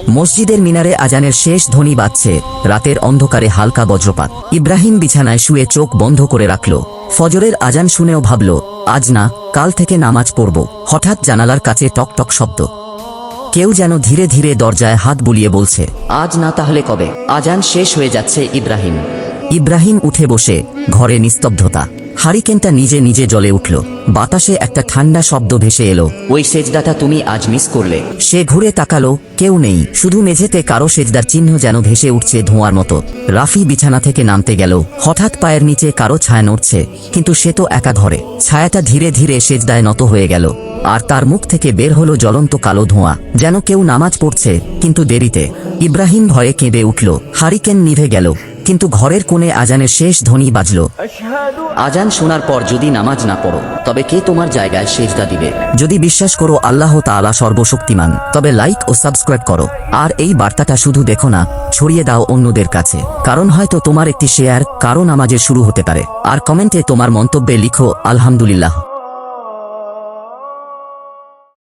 মসজিদের মিনারে আজানের শেষ ধ্বনি বাজছে, রাতের অন্ধকারে হালকা বজ্রপাত। ইব্রাহিম বিছানায় শুয়ে চোখ বন্ধ করে রাখল। ফজরের আজান শুনেও ভাবল, আজ না, কাল থেকে নামাজ পড়ব। হঠাৎ জানালার কাছে টকটক শব্দ। কেউ যেন ধীরে ধীরে দরজায় হাত বুলিয়ে বলছে, আজ না তাহলে কবে? আজান শেষ হয়ে যাচ্ছে। ইব্রাহিম উঠে বসে। ঘরে নিস্তব্ধতা। হারিকেনটা নিজে নিজে জ্বলে উঠল। বাতাসে একটা ঠান্ডা শব্দ ভেসে এলো। ওই সেজদাটা তুমি আজ মিস করলে। সে ঘুরে তাকালো, কেউ নেই, শুধু মেঝেতে কারো সেজদার চিহ্ন যেন ভেসে উঠছে ধোঁয়ার মতো। রাফি বিছানা থেকে নামতে গেল। হঠাৎ পায়ের নিচে কারো ছায়া নড়ছে, কিন্তু সে তো একা ঘরে। ছায়াটা ধীরে ধীরে সেজদায় নত হয়ে গেল, আর তার মুখ থেকে বের হলো জ্বলন্ত কালো ধোঁয়া, যেন কেউ নামাজ পড়ছে, কিন্তু দেরিতে। ইব্রাহিম ভয়ে কেঁদে উঠল। হারিকেন নিভে গেল, কিন্তু ঘরের কোণে আজানের শেষ ধ্বনি বাজল। আজান শোনার পর যদি নামাজ না পড়ো, তবে কে তোমার জায়গায় সেজদা দিবে? যদি বিশ্বাস করো আল্লাহ তাআলা সর্বশক্তিমান, তবে লাইক ও সাবস্ক্রাইব করো। আর এই বার্তাটা শুধু দেখো না, ছড়িয়ে দাও অন্যদের কাছে, কারণ হয়তো তোমার একটি শেয়ার কারো নামাজের শুরু হতে পারে। আর কমেন্টে তোমার মন্তব্যে লিখো আলহামদুলিল্লাহ।